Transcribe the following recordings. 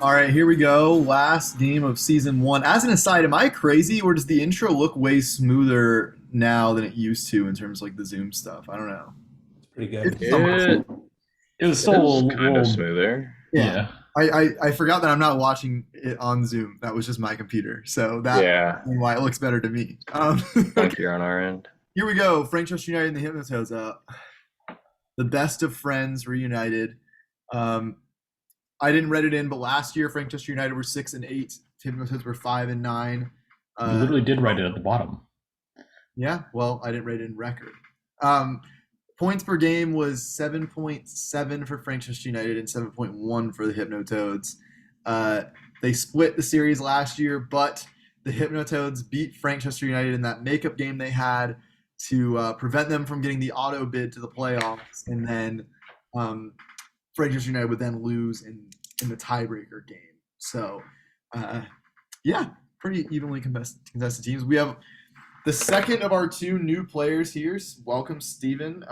All right, here we go. Last game of season one. As an aside, am I crazy or does the intro look way smoother now than it used to in terms of like the Zoom stuff? I don't know. Pretty It's good. just on my It phone. It was still a is little, kind of smoother. Yeah. yeah. I forgot that I'm not watching it on Zoom. That was just my computer. So that's Yeah, why it looks better to me. Okay, funkier on our end. here we go. Frankchester United and the Hypnotoads. The best of friends reunited. Um, I didn't read it in, but last year Frankchester United were 6-8. Hypnotoads were 5-9. You literally did write it at the bottom. Yeah, well, I didn't rate it in record. Points per game was 7.7 for Frankchester United and 7.1 for the Hypnotoads. They split the series last year, but the Hypnotoads beat Frankchester United in that makeup game they had to prevent them from getting the auto bid to the playoffs, and then Frankchester United would then lose in the tiebreaker game. So, yeah, pretty evenly contested teams. We have the second of our two new players here. Welcome, Steven.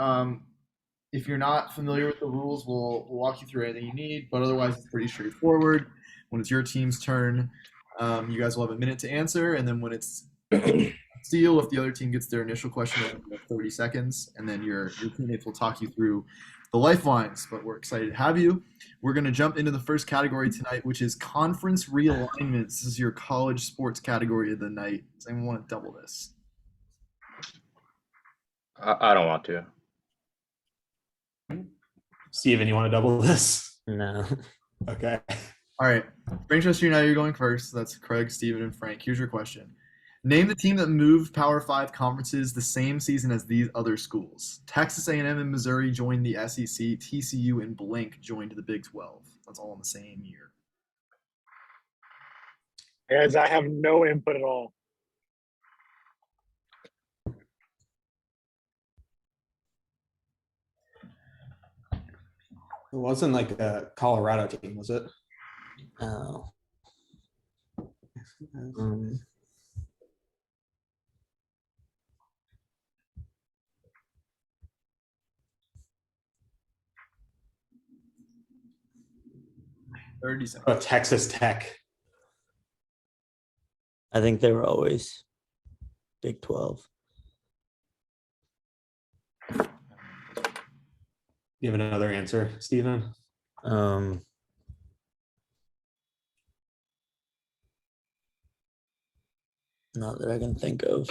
If you're not familiar with the rules, we'll walk you through anything you need, but otherwise it's pretty straightforward. When it's your team's turn, you guys will have a minute to answer, and then when it's Steal, if the other team gets their initial question in 30 seconds, and then your teammates will talk you through the lifelines. But we're excited to have you. We're going to jump into the first category tonight, which is conference realignments. This is your college sports category of the night. Does anyone want to double this? I don't want to. Steven, you want to double this? No. Okay. All right. Frankchester United, you're going first. That's Craig, Steven, and Frank. Here's your question. Name the team that moved Power 5 conferences the same season as these other schools. Texas A&M and Missouri joined the SEC. TCU and Blank joined the Big 12. That's all in the same year. Guys, I have no input at all. It wasn't like a Colorado team, was it? Oh. Um, 30 seconds. Oh, Texas Tech. I think they were always Big 12. You have another answer, Steven? Not that I can think of.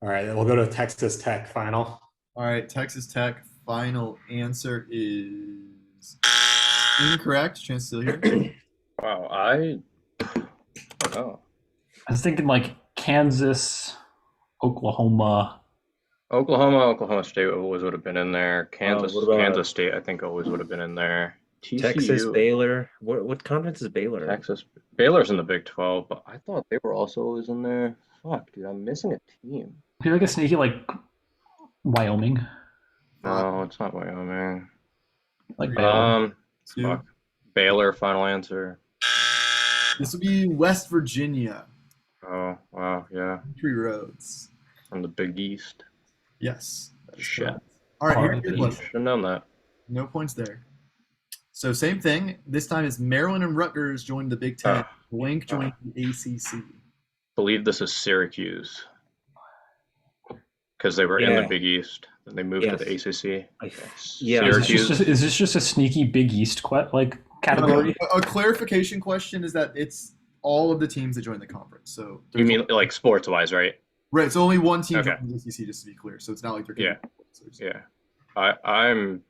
All right, we'll go to Texas Tech final. All right, Texas Tech final answer is incorrect. Chance still here. Wow, I don't know. I was thinking like Kansas, Oklahoma. Oklahoma State always would have been in there. Kansas what about- Kansas State, I think, always would have been in there. TCU, Texas, Baylor. What conference is Baylor? Texas, Baylor's in the Big 12, but I thought they were also always in there. Fuck, dude, I'm missing a team. Maybe like a sneaky like Wyoming. No, it's not Wyoming. Like Baylor. Two. Fuck. Baylor, final answer. This would be West Virginia. Oh, wow, yeah, Country Roads. from the Big East. Yes. that is Shit. correct. All right, here's your R.I.P. question. Should have known that. No points there. So same thing. This time it's Maryland and Rutgers joined the Big Ten. Blank joined the ACC. Believe this is Syracuse because they were in the Yeah. Big East and they moved to the ACC. Yeah. Syracuse. Is this just a sneaky Big East category? A clarification question is that it's all of the teams that joined the conference. So You mean like sports wise, right? right? So only one team Okay. joined the ACC, just to be clear. So it's not like they're Yeah. getting Yeah. I'm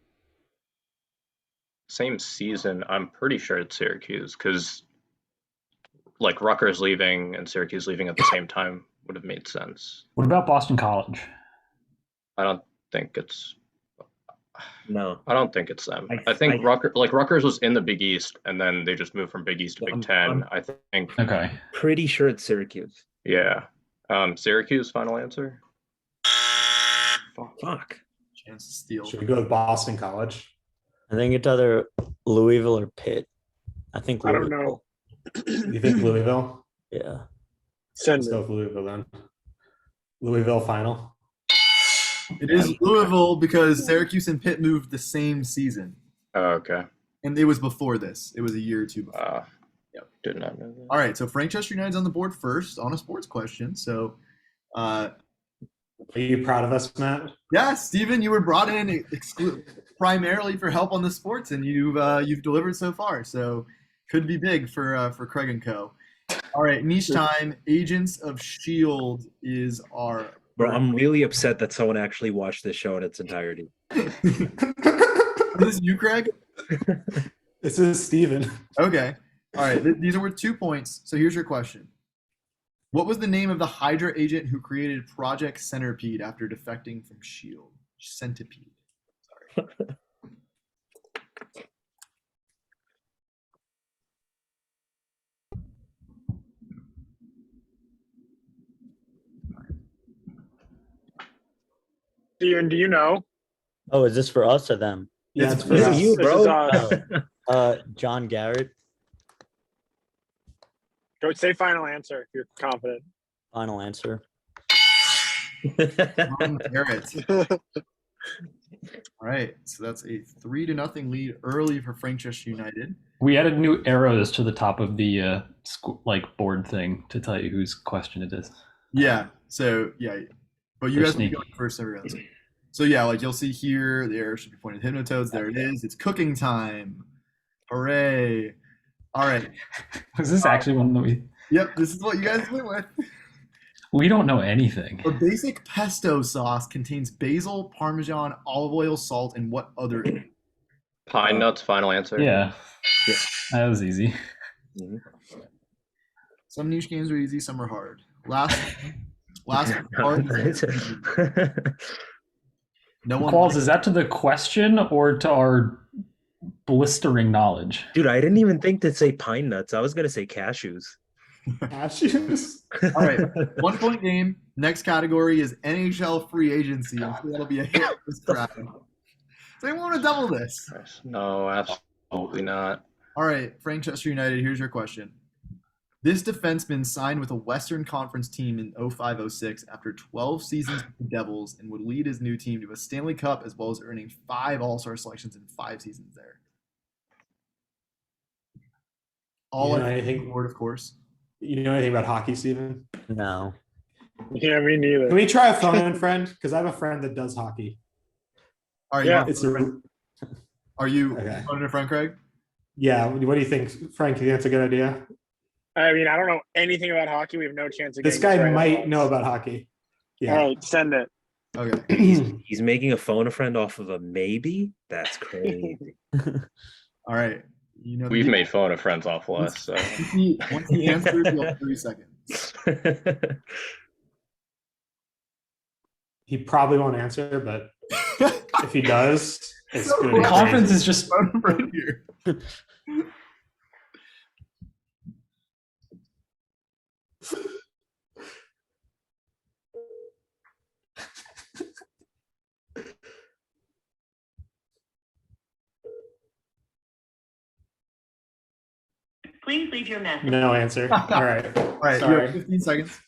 same season. I'm pretty sure it's Syracuse because like Rutgers leaving and Syracuse leaving at the same time would have made sense. What about Boston College? I don't think it's No. them. I- I think I- Rutgers was in the Big East and then they just moved from Big East to Big Ten. I think. Okay. Pretty sure it's Syracuse. Yeah. Syracuse, final answer. Fuck. Chance to steal. Should we go with Boston College? I think it's either Louisville or Pitt. I think I don't Louisville. know. You think Louisville? Yeah. Send Let's go it. with Louisville then. Louisville final. It is Louisville because Syracuse and Pitt moved the same season. Oh, okay. And it was before this. It was a year or two before. Yep. Did not know that. All right, so Frankchester United's on the board first on a sports question. So, Are you proud of us, Matt? yeah, Steven, you were brought in primarily for help on the sports, and you've delivered so far. So, could be big for Craig and Co. All right, niche time. Agents of Shield is our. Bro, I'm really upset that someone actually watched this show in its entirety. Is this you, Craig? This is Steven. Okay. All right. These are worth 2 points. So here's your question. What was the name of the Hydra agent who created Project Centipede after defecting from S.H.I.E.L.D.? Centipede. Sorry. Steven, do you know? Oh, is this for us or them? Yeah, It's it's for This us. is you, This bro. is, John Garrett. Go say final answer if you're confident. Final answer. Ron Garrett. All right. So that's a 3-0 lead early for Frankchester United. We added new arrows to the top of the board thing to tell you whose question it is. Yeah. So yeah, but you They're guys will be sneaky. going first every round. So yeah, like you'll see here, the arrow should be pointed at Hypnotoads. There it is. It's cooking time. Hooray! All right. Was this actually one that we? Yep. This is what you guys went with. We don't know anything. A basic pesto sauce contains basil, parmesan, olive oil, salt, and what other? Pine nuts. Final answer. Yeah, Yeah. that was easy. Some niche games are easy, some are hard. Last hard. No one. Qualls, is that to the question or to our blistering knowledge? Dude, I didn't even think to say pine nuts. I was gonna say cashews. Cashews. All right, 1 point game. Next category is NHL Free Agency. I'm sure that'll be a hit for this crowd. So you want to double this? No, absolutely not. All right, Frankchester United, here's your question. This defenseman signed with a Western Conference team in 05-06 after 12 seasons with the Devils and would lead his new team to a Stanley Cup as well as earning 5 All-Star selections in 5 seasons there. All You know on anything- the board, of course. You know anything about hockey, Steven? No. Yeah, me neither. Can we try a phone-in friend? Because I have a friend that does hockey. All right, Yeah. are you Okay. on a friend, Craig? Yeah. What do you think, Frank? Do you think that's a good idea? I mean, I don't know anything about hockey. We have no chance of This getting guy right might odds. know about hockey. All Yeah. right, send it. Okay. He's making a phone a friend off of a maybe? That's crazy. All right. You know, We've made phone of friends off less. So once he answers, you'll have 3 seconds. He probably won't answer, but if he does, it's So going to be Conference crazy. is just Right here. Please leave your message. No answer. All right. All right, you Sorry. have 15 seconds.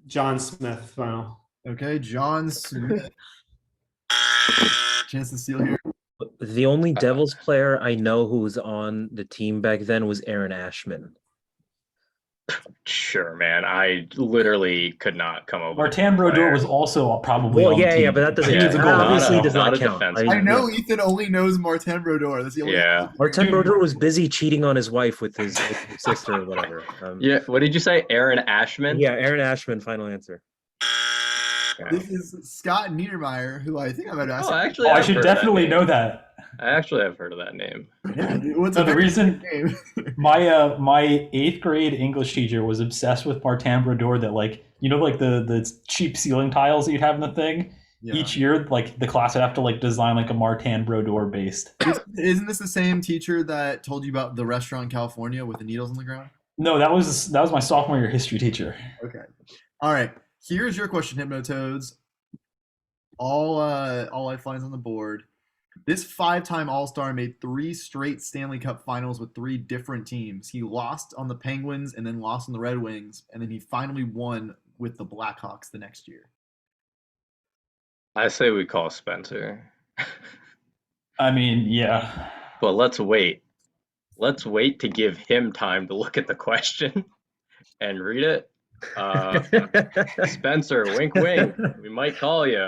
John Smith, final. Okay, John Smith. Chance to steal here. The only Devils player I know who was on the team back then was Aaron Ashman. sure, man. I literally could not come up. with Martin a player. Brodeur was also probably. Well, on yeah, the team. yeah, but that doesn't Yeah, count. He's a That goalie. obviously Not does a- not not a count. defenseman. I know Ethan only knows Martin Brodeur. That's the only. Yeah. Martin Dude. Brodeur was busy cheating on his wife with his sister or whatever. Yeah. What did you say? Aaron Ashman? Yeah, Aaron Ashman, final answer. This is Scott Niedermeyer, who I think I've had asked. Oh, actually, Oh, I I've should heard that definitely name. know that. I actually have heard of that name. Yeah, dude, what's So a the very reason- good name? My 8th grade English teacher was obsessed with Martin Brodeur. That the cheap ceiling tiles that you'd have in the thing. Yeah. Each year, like the class would have to design like a Martin Brodeur based. Isn't this the same teacher that told you about the restaurant in California with the needles on the ground? No, that was my sophomore year history teacher. Okay. All right. Here's your question, Hypnotoads. All lifelines on the board. This 5-time All-Star made 3 straight Stanley Cup finals with 3 different teams. He lost on the Penguins and then lost on the Red Wings, and then he finally won with the Blackhawks the next year. I say we call Spencer. I mean, yeah. But let's wait. Let's wait to give him time to look at the question and read it. Spencer, wink, wink. We might call you.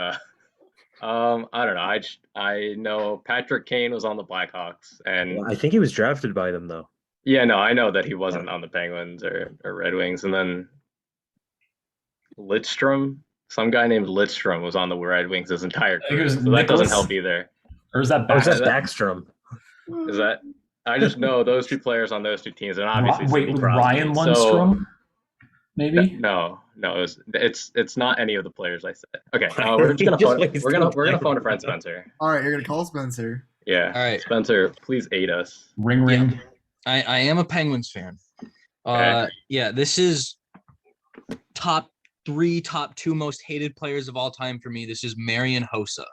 I don't know. I know Patrick Kane was on the Blackhawks, and I think he was drafted by them though. yeah, no, I know that he wasn't on the Penguins or Red Wings, and then Lidstrom, some guy named Lidstrom was on the Red Wings his entire I think it career, was so that Nicholas. doesn't help either. Or is that Oh, is that Baxter? Backstrom? Is that? I just know those two players on those two teams, and obviously Wait, Sidney Crosby. Ryan So, Lundstrom? Maybe? no, it's not any of the players I said. Okay, we're just gonna phone. We're gonna phone a friend, Spencer. All right, you're gonna call Spencer. Yeah. All right. Spencer, please aid us. Ring ring. I am a Penguins fan. Okay. Yeah, this is top 2 most hated players of all time for me. This is Marian Hossa.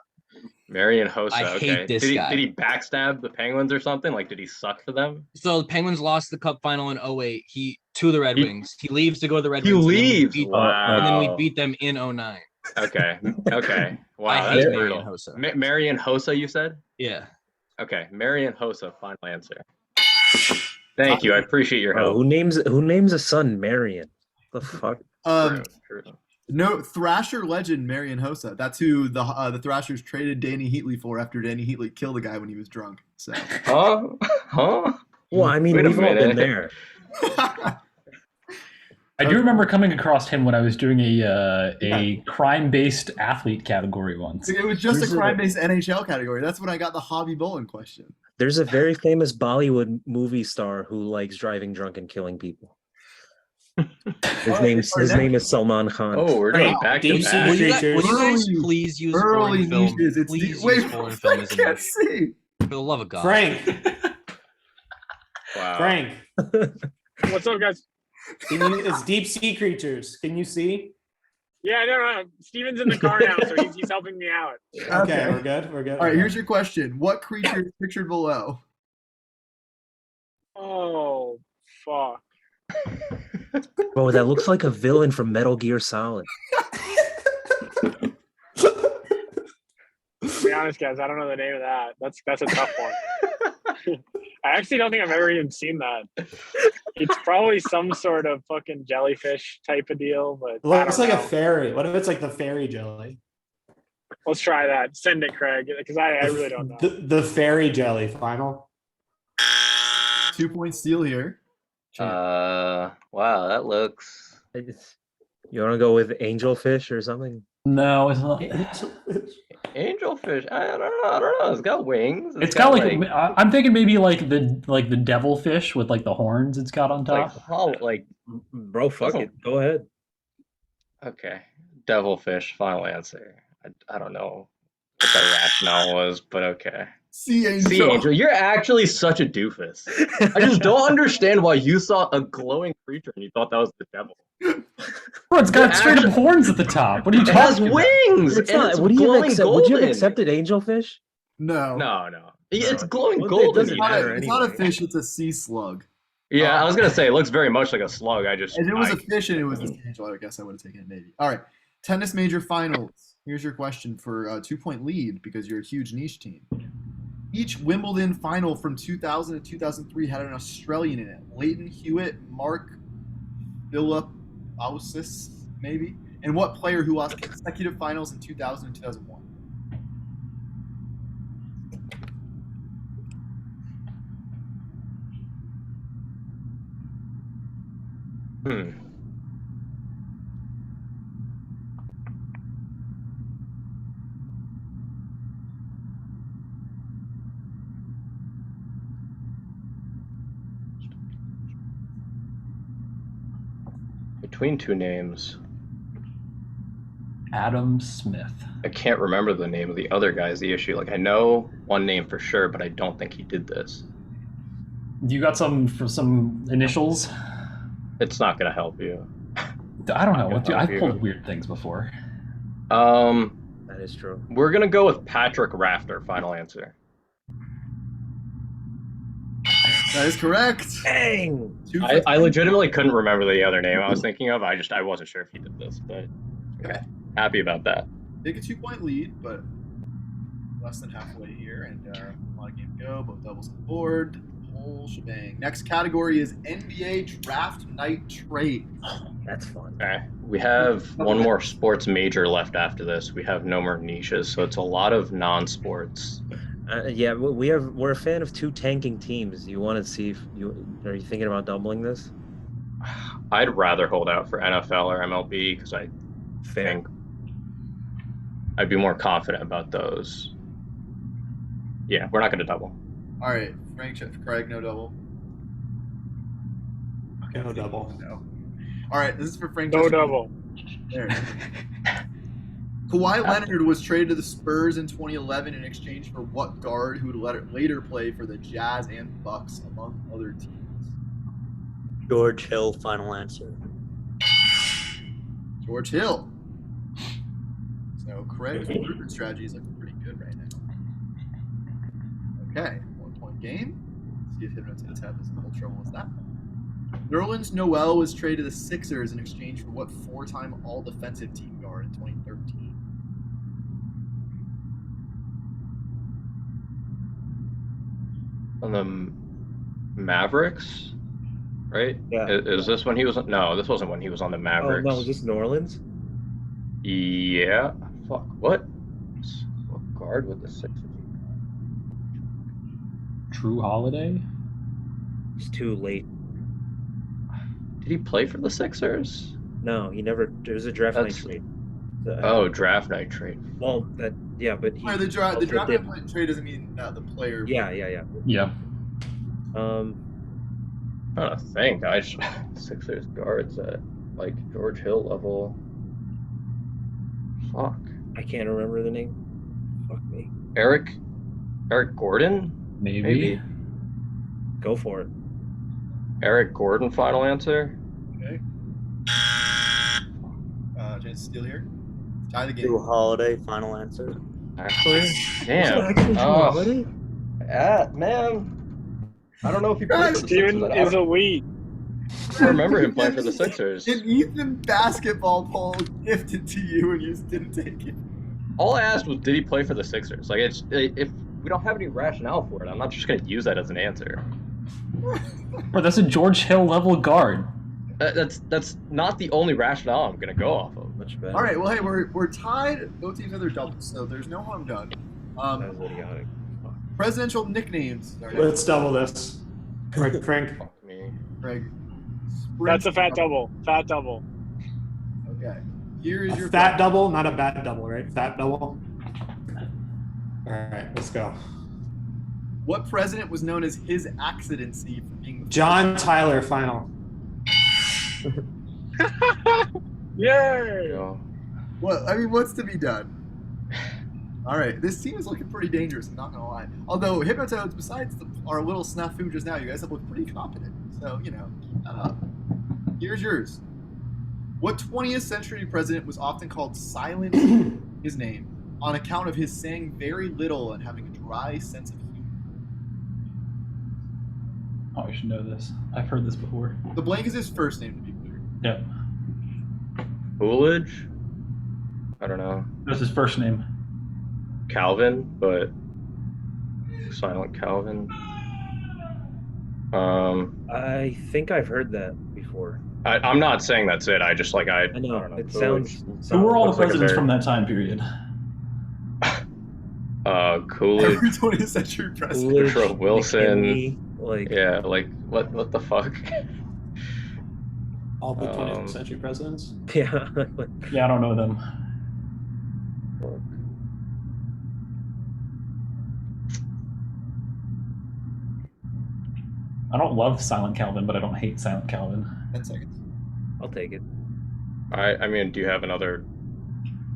Marian Hossa. I Okay. hate this guy. Did he backstab the Penguins or something? Like, did he suck for them? So the Penguins lost the Cup final in 2008. He to the Red Wings. He leaves to go to the Red He Wings. leaves. And Wow. then we beat them in 2009. Okay. Okay. Wow, I that's hate brutal. Marian Hossa. Marian Hossa, you said? Yeah. Okay. Marian Hossa, final answer. Thank you. I appreciate your Oh, help. who names a son Marion? The fuck? True. No, Thrasher legend Marian Hossa. That's who the Thrashers traded Danny Heatley for after Danny Heatley killed the guy when he was drunk. So. Huh? Huh? Well, I mean, Wait a we've all been minute. there. I do remember coming across him when I was doing a crime-based athlete category once. It was just There's a a- crime-based NHL category. That's when I got the Hobby Bowling question. There's a very famous Bollywood movie star who likes driving drunk and killing people. His name is Salman Khan. Oh, we're doing Wait, back to deep sea back. Will you, guys, creatures. will you guys Early- please use Early foreign film? niches. It's Please wait, use foreign film I as an can't see. For the love of God. Frank, Wow. Frank, What's up, guys? it's deep sea creatures. Can you see? Yeah, no. Steven's in the car now, so he's helping me out. Okay, we're good. We're good. All right, here's your question. What creature is pictured below? Oh, fuck. Bro, that looks like a villain from Metal Gear Solid. To be honest, guys, I don't know the name of that. That's a tough one. I actually don't think I've ever even seen that. It's probably some sort of fucking jellyfish type of deal, but It looks I like don't a know. fairy. What if it's like the fairy jelly? Let's try that. Send it, Craig, because I really don't know. The fairy jelly. Final. 2-point steal here. Wow, that looks. You want to go with angelfish or something? No, it's not. Angelfish. I don't know. It's got wings. It's got like I'm thinking maybe like the devilfish with like the horns it's got on top. Bro, fuck it. Go ahead. Okay, devilfish. Final answer. I don't know what the rationale was, but okay. Sea angel. Sea angel. You're actually such a doofus. I just don't understand why you saw a glowing creature and you thought that was the devil. Bro, it's got It straight up actually- horns at the top. What are you It has talking about? wings. It's and not. it's Would you have glowing accepted? Would you have golden. accepted angelfish? No. No. It's glowing Well, it golden. doesn't It's not, matter it's not a anyway. fish, it's a sea slug. Yeah, I was gonna say it looks very much like a slug. If it was a fish and it was a sea angel, I guess I would have taken it maybe. All right. Tennis major finals. Here's your question for a 2-point lead because you're a huge niche team. Each Wimbledon final from 2000 to 2003 had an Australian in it. Leighton Hewitt, Mark Philippousis, maybe. And what player who lost consecutive finals in 2000 and 2001? Between two names, Adam Smith. I can't remember the name of the other guy is the issue. Like I know one name for sure, but I don't think he did this. You got some initials? It's not gonna help you. I don't know. Not gonna I've help pulled you. weird things before. That is true. We're gonna go with Patrick Rafter. Final answer. That is correct. Dang. 2 for I 10. legitimately couldn't remember the other name I was thinking of. I wasn't sure if he did this, but okay. Happy about that. Take a 2-point lead, but less than halfway here, and a lot of games to go. Both doubles on the board. Whole shebang. Next category is NBA Draft Night Trade. That's fun. Okay. We have one more sports major left after this. We have no more niches, so it's a lot of non-sports. Yeah, we're a fan of 2 tanking teams. You want to see if are you thinking about doubling this? I'd rather hold out for NFL or MLB because I think I'd be more confident about those. Yeah, we're not going to double. All right, Craig, no double. Okay, no double. No. All right, this is for Frank. No double. There. Kawhi Leonard was traded to the Spurs in 2011 in exchange for what guard who would later play for the Jazz and Bucks, among other teams? George Hill, final answer. George Hill. So Craig's recruitment strategy is looking pretty good right now. Okay, 1-point game. Let's see if Hypnotoads have as little trouble as that. Nerlens Noel was traded to the Sixers in exchange for what 4-time All-Defensive Team guard in 2013? On the Mavericks, right? Yeah. Is this when he was? No, this wasn't when he was on the Oh Mavericks. no, is this New Orleans? Yeah. Fuck. What guard with the Sixers? True Holiday? It's too late. Did he play for the Sixers? No, he never. There was a draft night trade. Oh, draft night trade. Well, but he. The draft also did- night trade doesn't mean the player. Yeah. Yeah. I'm trying to think. Sixers guards at like George Hill level. Fuck. I can't remember the name. Fuck me. Eric Gordon? Maybe. Go for it. Eric Gordon, final answer? Okay. Chance to steal here. Tie the game. Drew Holiday, final answer. Actually? Damn. Holiday? Yeah, man. I don't know if he played for the Sixers. Steven I is a weed. remember him playing for the Sixers. An Ethan basketball poll gifted to you and you just didn't take it. All I asked was, did he play for the Sixers? Like, if we don't have any rationale for it, I'm not just going to use that as an answer. Bro, that's a George Hill level guard. That's not the only rationale I'm going to go off of. Much better. All right, well, hey, we're tied. Both teams have their doubles, so there's no harm done. That was idiotic. Presidential nicknames. Let's double this. Frank. Fuck me. Craig. That's a fat double. Fat double. Okay. Here is your Fat double, not a bad double, right? Fat double. All right, let's go. What president was known as His Accidency for being the John Tyler, final. Yay! Go. Well, I mean, what's to be done? All right, this team is looking pretty dangerous. I'm not gonna lie. Although Hypnotoads, besides our little snafu just now, you guys have looked pretty competent. So keep that up. Here's yours. What 20th century president was often called silent his name on account of his saying very little and having a dry sense of humor? Oh, you should know this. I've heard this before. The blank is his first name, to be clear. Yep. Coolidge? I don't know. That's his first name. Calvin, but silent Calvin. I think I've heard that before. I'm not saying that's it. I just I I know. don't know. It Coolidge. sounds. Who were all the looks like a presidents very- from that time period? Coolidge, Every 20th century president. Coolidge, Woodrow Wilson. McKinley, yeah, what the fuck? All the 20th century presidents. Yeah. Yeah, I don't know them. I don't love Silent Calvin, but I don't hate Silent Calvin. 10 seconds. I'll take it. I mean, do you have another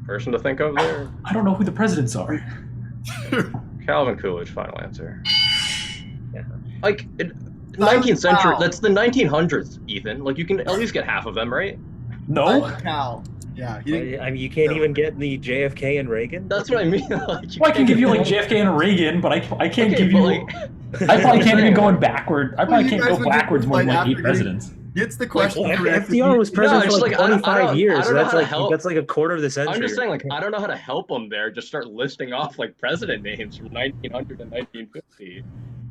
person to think of there? I don't know who the presidents are. Calvin Coolidge, final answer. Yeah. Like, 19th century, Wow. that's the 1900s, Ethan. Like, you can at least get half of them, right? No? Cal. Yeah, he didn't. I mean, you can't No. even get the JFK and Reagan. That's what I mean. Like, Well, I can give you like JFK and Reagan, but I can't Okay, give but, you. like, I probably can't even go backward. I Well, probably you can't guys go would do backwards more than like like 8 after presidents. Gets the question Well, correct. FDR was president it's for like like, I don't 25 years. know That's how to like help. that's like a quarter of the century. I'm just saying, like, I don't know how to help him there. Just start listing off like president names from 1900 to 1950.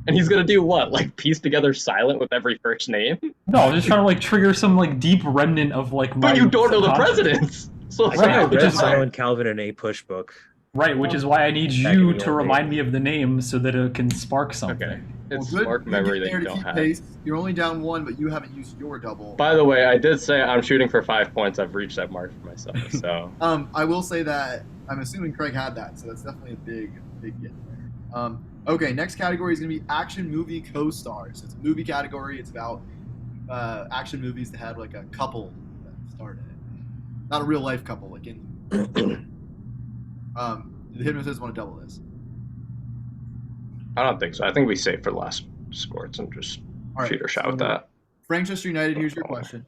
And he's gonna do what? Like piece together silent with every first name? No, I'm just trying to like trigger some like deep remnant of like my. But you don't know the subconscious. presidents. So I think I Right, which read is why- Silent Calvin in a push book. Right, which is why I need Back in you the to old remind days. me of the name so that it can spark something. okay, it's Well, spark good memory getting that you there to don't keep have. pace. You're only down 1, but you haven't used your double. By the way, I did say I'm shooting for 5 points. I've reached that mark for myself. So I will say that I'm assuming Craig had that, so that's definitely a big get there. Okay, next category is going to be action movie co-stars. It's a movie category. It's about action movies that had like a couple that starred in it. Not a real life couple, like in. The Hypnotoads want to double this. I don't think so. I think we save for last sports and just All right, shoot our shot so with that. Frankchester United, here's your question.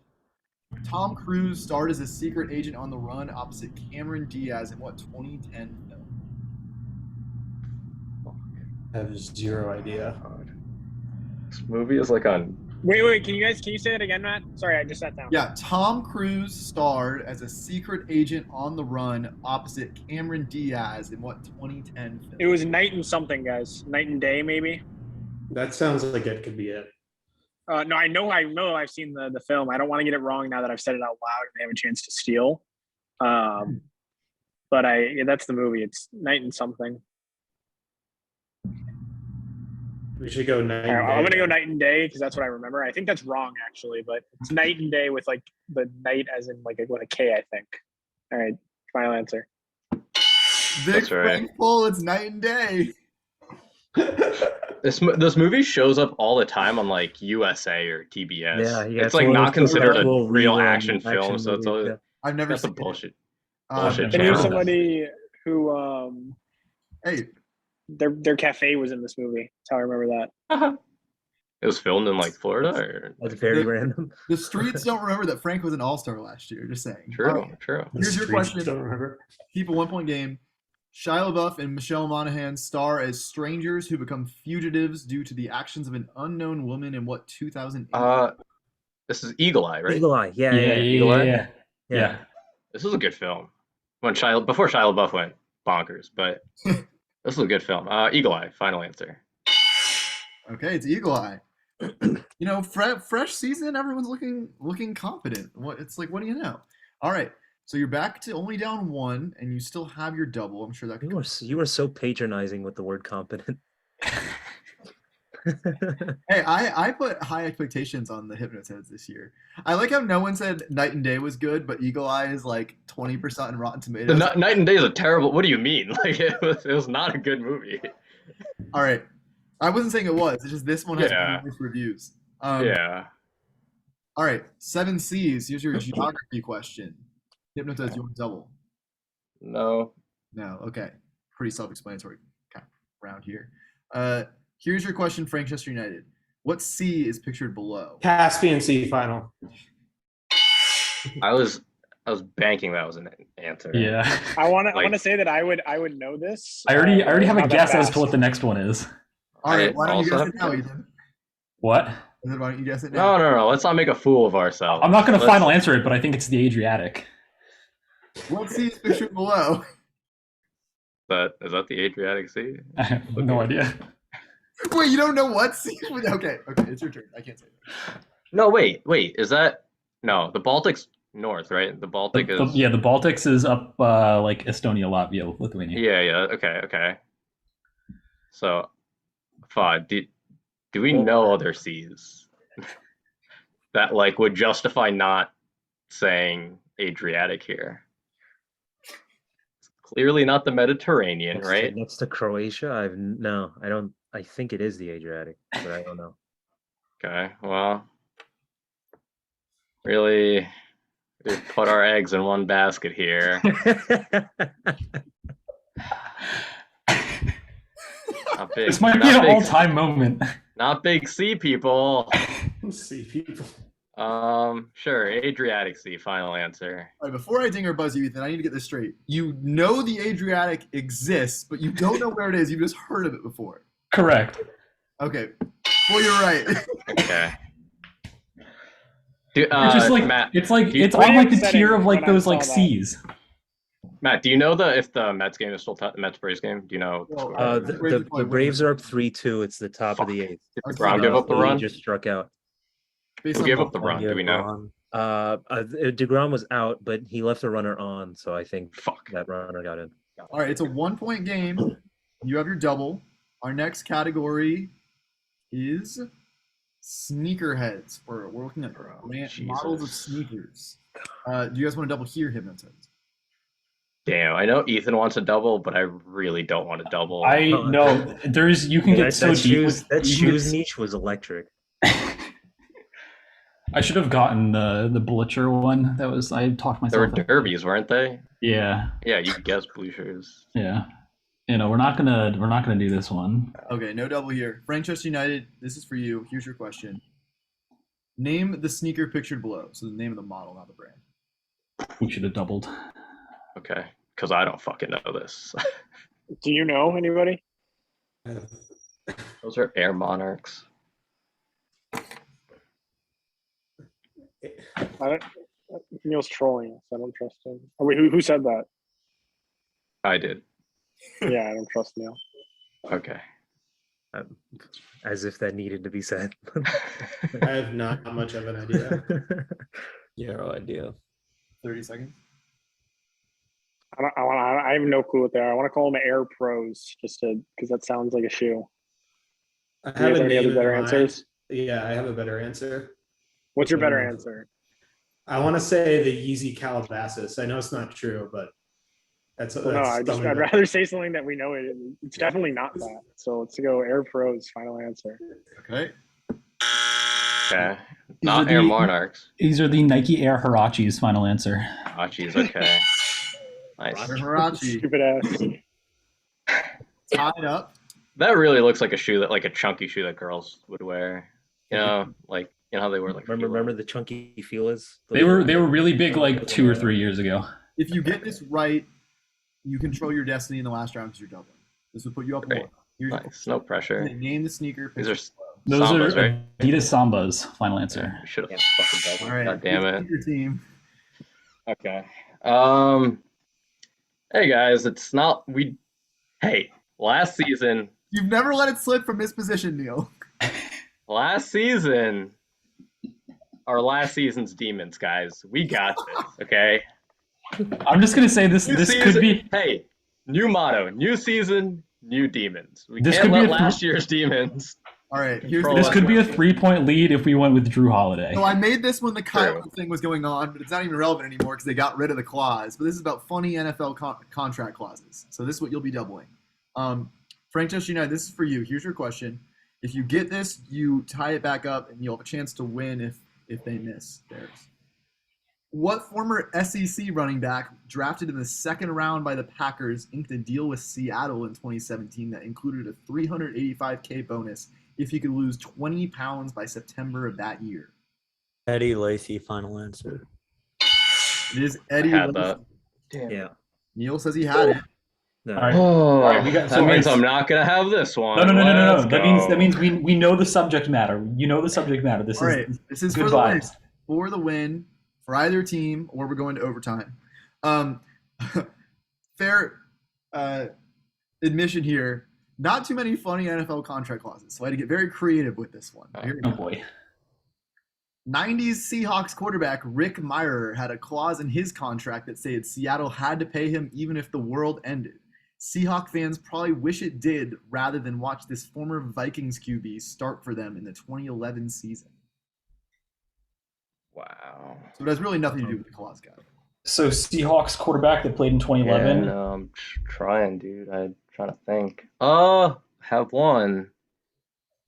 Tom Cruise starred as a secret agent on the run opposite Cameron Diaz in what 2010 film? I have zero idea. This movie is like on. Wait. Can you say that again, Matt? Sorry, I just sat down. Yeah, Tom Cruise starred as a secret agent on the run opposite Cameron Diaz in what 2010 film? It was Night and something, guys. Night and Day, maybe. That sounds like it could be it. No, I know I've seen the film. I don't want to get it wrong now that I've said it out loud and they have a chance to steal. But that's the movie. It's Night and something. We should go night. Right, I'm gonna go Night and Day because that's what I remember. I think that's wrong actually, but it's Night and Day with like the night as in like with a K, I think. All right, final answer. Vic That's right. Frankful, it's Night and Day. This movie shows up all the time on like USA or TBS. Yeah, It's like not considered a actual real rerun action film, so it's movie, all, yeah. I've never that's a seen bullshit. it. Bullshit I channel. knew somebody who Hey, their cafe was in this movie. That's how I remember that. It was filmed in like Florida, or That's very The- random. the streets don't remember that Frank was an all-star last year. Just saying. true, All right, true. Here's your Streets question. Don't remember. Keep a 1-point game. Shia LaBeouf and Michelle Monaghan star as strangers who become fugitives due to the actions of an unknown woman in what 2008? This is Eagle Eye, right? Eagle Eye, yeah. Eagle Eye? Yeah. This is a good film. Before Shia LaBeouf went bonkers, but this is a good film. Eagle Eye, final answer. Okay, it's Eagle Eye. You know, fresh season. Everyone's looking confident. What do you know? All right, so you're back to only down 1, and you still have your double. I'm sure that. You were so patronizing with the word competent. Hey, I put high expectations on the Hypnotoads this year. I like how no one said Night and Day was good, but Eagle Eye is like 20% in Rotten Tomatoes. Night and Day is a terrible. What do you mean? Like it was not a good movie. All right, I wasn't saying it was. It's just this one has Yeah. nice reviews. Yeah. All right, 7 C's. Here's your geography question. Hypnotoads, you want to double? No. No. Okay. Pretty self-explanatory kind of round here. Here's your question, Frankchester United. What C is pictured below? Caspian Sea final. I was banking that was an answer. Yeah. I want Like- to say that I would know this. I already have a not that guess as fast. to what the next one is. All right, I why don't you also guess it have- now, Ethan? What? Why don't you guess it now? No. Let's not make a fool of ourselves. I'm not going to Let's- final answer it, but I think it's the Adriatic. What C is pictured below? Is that the Adriatic Sea? I have no idea. Wait, you don't know what C? Okay, it's your turn. I can't say that. No, wait. Is that no? The Baltic's north, right? The Baltic is. The Baltics is up like Estonia, Latvia, Lithuania. Yeah. Okay. So, Fod, do we know other seas that like would justify not saying Adriatic here? It's clearly not the Mediterranean, right? Next to Croatia, I don't. I think it is the Adriatic, but I don't know. Okay. Well, really, we put our eggs in one basket here. Not big. This might be not an big- all-time moment. Not big sea people. Sea people. Sure. Adriatic Sea. Final answer. All right, before I ding or buzz you, Ethan, I need to get this straight. You know the Adriatic exists, but you don't know where it is. You've just heard of it before. Correct. Okay. Well, you're right. Okay. It's just like Matt, it's like you- it's on like the Setting tier of like when I those saw like that. C's. Matt, do you know if the Mets game is still the Mets Braves game? Do you know? The Well, score? The Braves are up 3-2. It's the top of the Fuck. 8th. Did DeGrom give up the He run? just struck out. based Who on gave the- up the run? Do we know? DeGrom was out, but he left a runner on, so I think Fuck. that runner got in. All right, it's a 1-point game. You have your double. Our next category is sneakerheads. We're looking at models of Jesus. sneakers. Do you guys want to double here, Hypnotoads? Damn, I know Ethan wants a double, but I really don't want a double. I know there's you can get so deep. That you can shoes get- niche was electric. I should have gotten the Blitzer one. That was I talked There were myself. derbies, weren't they? Yeah, Yeah, you guessed blue shoes. yeah. You know, we're not gonna do this one. Okay, no double here. Frankchester United, this is for you. Here's your question. Name the sneaker pictured below. So the name of the model, not the brand. We should have doubled. Okay, because I don't fucking know this. Do you know anybody? Those are Air Monarchs. Neil's trolling us. I don't trust him. Oh, wait, who said that? I did. Yeah, I don't trust Neil. Okay. As if that needed to be said. I have not much of an idea. Zero idea. 30 seconds. I have no clue what they are. I want to call them Air Pros just because that sounds like a shoe. I Do you have guys a have any name other in better mind. answers? Yeah, I have a better answer. What's your better answer? I want to say the Yeezy Calabasas. I know it's not true, but that's Well, no, I'd rather say something that we know it. It's definitely not that. So let's go Air Pros. Final answer. Okay. Okay. These Not are Air the- Monarchs. These are the Nike Air Hirachis. Final answer. Oh, geez, okay. Nice. Hirachi. Stupid ass. Tied up. That really looks like a shoe that, like a chunky shoe that girls would wear. You know, like you know how they wear like. Remember the chunky feelers? They were really big like 2 or 3 years ago. If you get this right, you control your destiny in the last round because you're doubling. This would put you up Great. one. Here's your Nice. No pressure. question. Name the sneaker. These are pictured below. Those Sambas, are right? Adidas Sambas. Final answer. We should have fucking doubled. All right. God damn it. Your team. Okay. Hey guys, it's not we. Hey, last season. You've never let it slip from this position, Neil. Last season. Our last season's demons, guys. We got this. Okay. I'm just gonna say this. New This season- could be. Hey, new motto: new season, new demons. We This can't could be let a last year's demons. All right. Here's Control the This could be a 3-point lead if we went with Drew Holiday. So I made this when the Kyle True. thing was going on, but it's not even relevant anymore because they got rid of the clause. But this is about funny NFL contract clauses. So this is what you'll be doubling. Frankchester United, this is for you. Here's your question. If you get this, you tie it back up, and you'll have a chance to win if they miss theirs. What former SEC running back drafted in the second round by the Packers inked a deal with Seattle in 2017 that included a $385K bonus if he could lose 20 pounds by September of that year? Eddie Lacy, final answer. It is Eddie. Had Lacy. that. Yeah. Neil says he had it. No. All right. Oh, right, we got- that so means it's- I'm not gonna have this one. No. Let's That go. means we know the subject matter. You know the subject matter. This All is right. This is good for the win. vibes. For the win for either team, or we're going to overtime. Fair admission here. Not too many funny NFL contract clauses, so I had to get very creative with this one. Here we Oh go. boy. 90s Seahawks quarterback Rick Meyer had a clause in his contract that stated Seattle had to pay him even if the world ended. Seahawk fans probably wish it did rather than watch this former Vikings QB start for them in the 2011 season. Wow. So it has really nothing to do with the clause, guy. So Seahawks quarterback that played in 2011. Yeah, no, I'm trying, dude. I'm trying to think. Have one.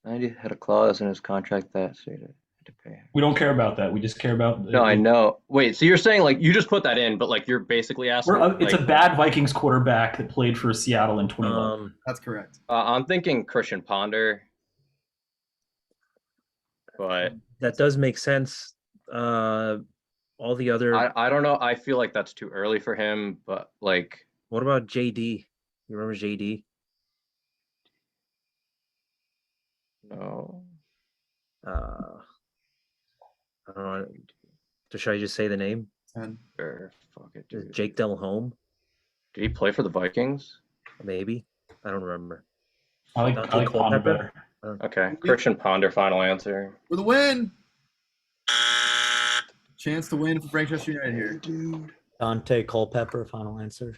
90 had a clause in his contract that stated had to pay him. We don't care about that. We just care about. No, I know. Wait, so you're saying like you just put that in, but like you're basically asking. It's like, a bad Vikings quarterback that played for Seattle in 2011. That's correct. I'm thinking Christian Ponder, but That does make sense. All the other. I don't know. I feel like that's too early for him, but like What about JD? You remember JD? no. I don't know. So should I just say the name? 10. Sure. Fuck it, dude. Jake Delhomme, Did he play for the Vikings? maybe. I don't remember. I like Dante Ponder Culpepper? better. Okay. Christian Ponder, final answer. For the win! Chance to win for Frankchester United here. Dante Culpepper, final answer.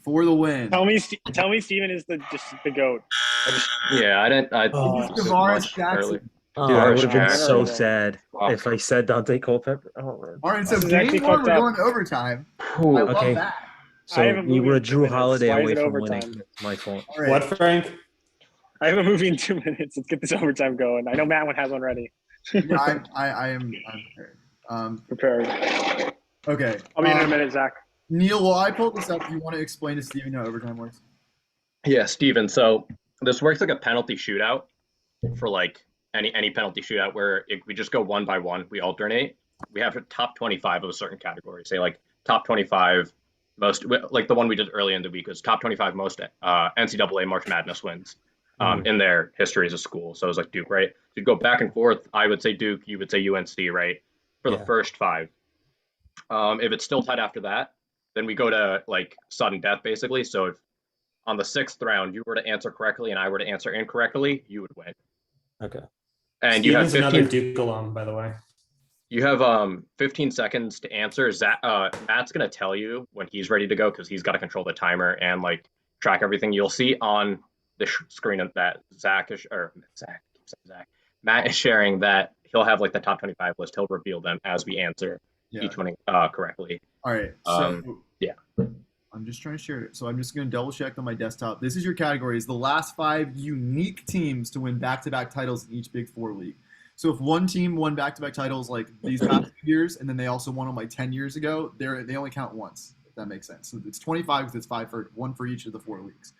For the win. Tell me, Steven is the goat. I didn't. I Oh. was Tavares much Jackson. early. Dude, Dude, I I would have been was so Jackson. sad Wow. if I said Dante Culpepper. Oh, man. All right, so This is game actually one, fucked we're up. going to overtime. I Ooh, love Okay. that. So I have a we movie were in 2 Drew minutes. Holiday Why is away it from overtime? winning. It's my fault. All right. What, Frank? I have a movie in 2 minutes. Let's get this overtime going. I know Matt has one ready. Yeah, I'm prepared. Prepared. Okay. I'll be in a minute, Zach. Neil, while I pull this up, do you want to explain to Steven how overtime works? Yeah, Steven. So this works like a penalty shootout for like any penalty shootout where we just go one by one. We alternate. We have a top 25 of a certain category. Say like top 25 most, like the one we did early in the week was top 25 most NCAA March Madness wins in their history as a school. So it was like Duke, right? So you go back and forth. I would say Duke. You would say UNC, right? For the first 5. If it's still tied after that, then we go to like sudden death, basically. So if on the 6th round you were to answer correctly and I were to answer incorrectly, you would win. Okay. And Steven's you have 15. another Duke alum, by the way. You have 15 seconds to answer. Matt's gonna tell you when he's ready to go because he's got to control the timer and like track everything. You'll see on the screen that Matt is sharing that he'll have like the top 25 list. He'll reveal them as we answer each one correctly. All right. So yeah. I'm just trying to share it. So I'm just going to double check on my desktop. This is your categories. The last 5 unique teams to win back-to-back titles in each Big 4 league. So if one team won back-to-back titles like these past years, and then they also won them like 10 years ago, they only count once. If that makes sense. So it's 25 because it's one for each of the 4 leagues.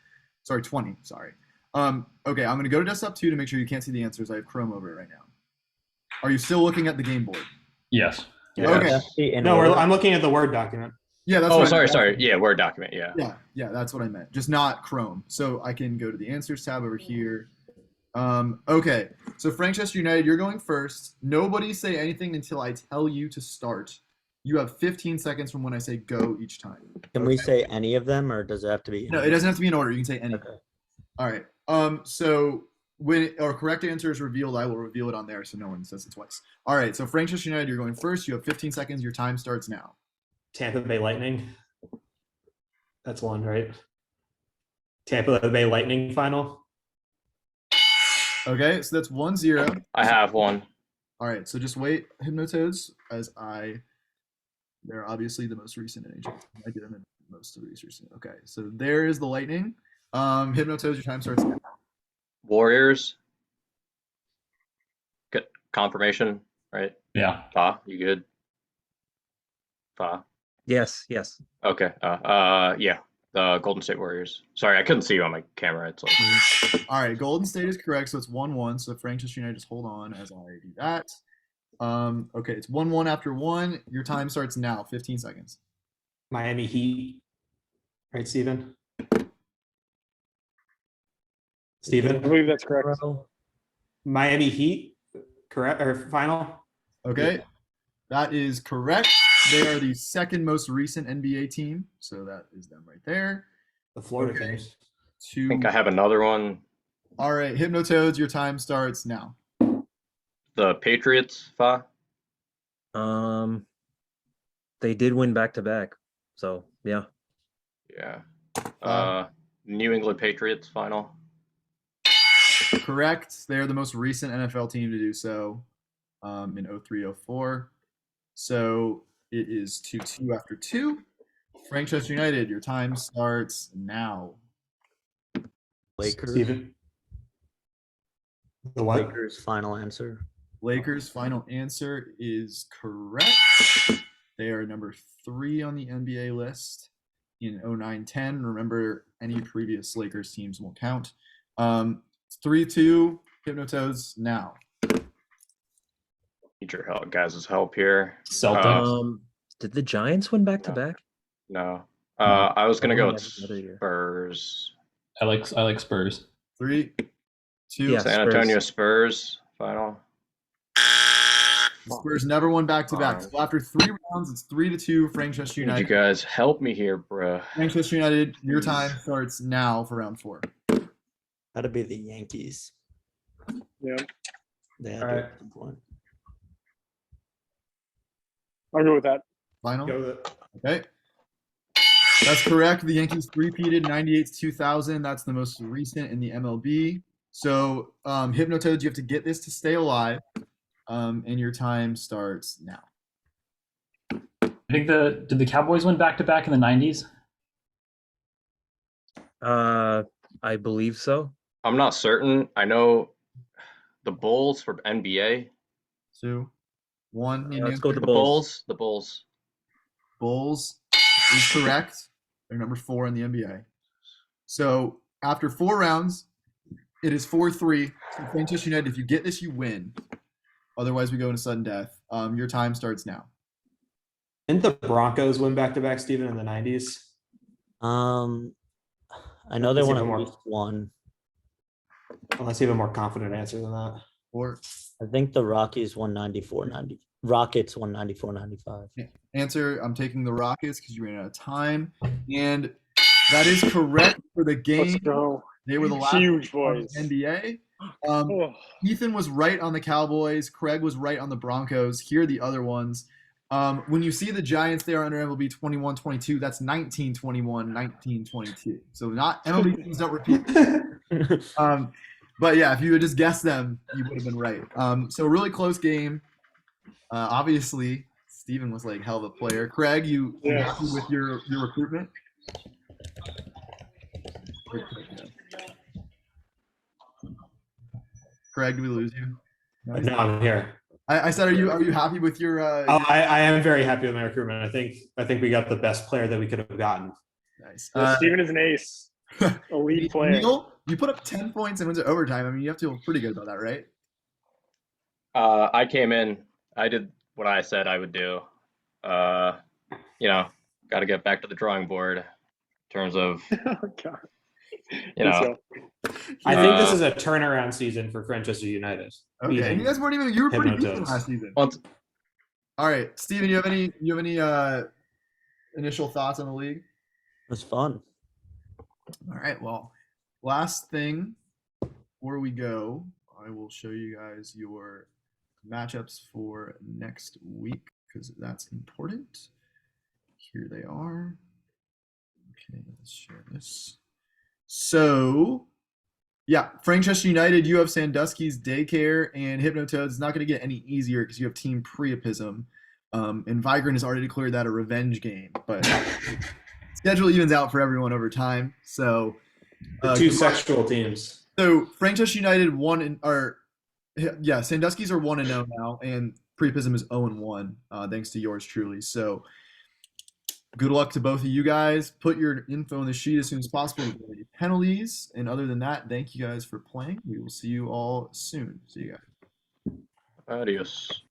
Sorry, 20. Sorry. Okay, I'm going to go to desktop 2 to make sure you can't see the answers. I have Chrome over it right now. Are you still looking at the game board? Yes. Okay. No, I'm looking at the Word document. Yeah, that's. Oh, sorry. Yeah, Word document. Yeah, that's what I meant. Just not Chrome. So I can go to the answers tab over here. Okay, so Frankchester United, you're going first. Nobody say anything until I tell you to start. You have 15 seconds from when I say go each time. Can we say any of them, or does it have to be? No, it doesn't have to be in order. You can say anything. Okay. All right. So when our correct answer is revealed, I will reveal it on there so no one says it twice. All right. So Frankchester United, you're going first. You have 15 seconds. Your time starts now. Tampa Bay Lightning. That's one, right? Tampa Bay Lightning final. Okay. So that's 1-0. I have one. All right. So just wait, Hypnotoads, they're obviously the most recent NHL. I did them in most of these recent. Okay. So there is the Lightning. Hypnotoads, your time starts now. Warriors. Good confirmation, right? Yeah. Fa, you good? Fa. Yes. Okay. Yeah. The Golden State Warriors. Sorry, I couldn't see you on my camera. It's like. All right. Golden State is correct. So it's 1-1. So Frankchester United, just hold on as I do that. Okay. It's 1-1 after 1. Your time starts now. 15 seconds. Miami Heat. Right, Steven? I believe that's correct. Miami Heat, correct, or final? Okay. That is correct. They are the second most recent NBA team. So that is them right there. The Florida Kings. I think I have another one. All right. Hypnotoads, your time starts now. The Patriots, Fa. They did win back-to-back. So, yeah. Yeah. New England Patriots final. Correct. They are the most recent NFL team to do so in 03-04. So it is 2-2 after 2. Frankchester United, your time starts now. Lakers. Steven? The what? Lakers final answer. Lakers' final answer is correct. They are number 3 on the NBA list in 09-10. Remember, any previous Lakers teams won't count. 3-2, Hypnotoads now. Need your help, guys' help here. Celtics. Did the Giants win back-to-back? No. I was gonna go with Another year. Spurs. I like Spurs. 3, 2. Yeah. San Antonio Spurs final. The Spurs never won back-to-back. Fine. So after 3 rounds, it's 3-2 Frankchester Need you United. guys help me here, bruh. Frankchester United, your time starts now for round 4. Gotta be the Yankees. Yeah, They had All to right. at some point. I'll go with that. Final? Go with it. Okay. That's correct. The Yankees three-peated 98-2000. That's the most recent in the MLB. So, Hypnotoads, you have to get this to stay alive. And your time starts now. I think did the Cowboys win back to back in the 90s? I believe so. I'm not certain. I know the Bulls for NBA. 2, 1. Need an Let's go with answer? the Bulls. The Bulls. Bulls is correct. They're number 4 in the NBA. So after 4 rounds, it is 4-3. So Frankchester United, if you get this, you win. Otherwise, we go into sudden death. Your time starts now. Didn't the Broncos win back-to-back, Steven, in the 90s? I know they Let's won see at if least one. Unless you have a more confident answer than that. 4. I think the Rockies won 94-90. Rockets won 94-95. Answer, I'm taking the Rockets because you ran out of time. And that is correct for the game. Let's go. They were the last Huge on boys. the NBA. Oh, Ethan was right on the Cowboys. Craig was right on the Broncos. Here are the other ones. When you see the Giants, they are under MLB 21-22. That's 19-21, 19-22. So not MLB teams don't repeat. But yeah, if you had just guessed them, you would have been right. So really close game. Obviously, Steven was like hell of a player. Craig, you happy with your recruitment? Craig, did we lose you? No, I'm here. I said, are you happy with your? I am very happy with my recruitment. I think we got the best player that we could have gotten. Nice. Steven is an ace. Elite player. Neil, you put up 10 points and went to overtime. I mean, you have to feel pretty good about that, right? I came in. I did what I said I would do. Got to get back to the drawing board in terms of, Oh, God. I think this is a turnaround season for Frankchester United. Okay. And you guys weren't even. You were pretty decent last season. All right, Steven, you have any initial thoughts on the league? It was fun. All right. Well, last thing before we go, I will show you guys your matchups for next week because that's important. Here they are. Okay, let's share this. So, yeah, Frankchester United, you have Sandusky's Daycare, and Hypnotoads is not going to get any easier because you have Team Priapism. And Vigrant has already declared that a revenge game, but schedule evens out for everyone over time. So, The two sexual teams. So Frankchester United Sandusky's are 1-0 now, and Priapism is 0-1, thanks to yours truly. So good luck to both of you guys. Put your info in the sheet as soon as possible. Penalties, and other than that, thank you guys for playing. We will see you all soon. See you guys. Adios.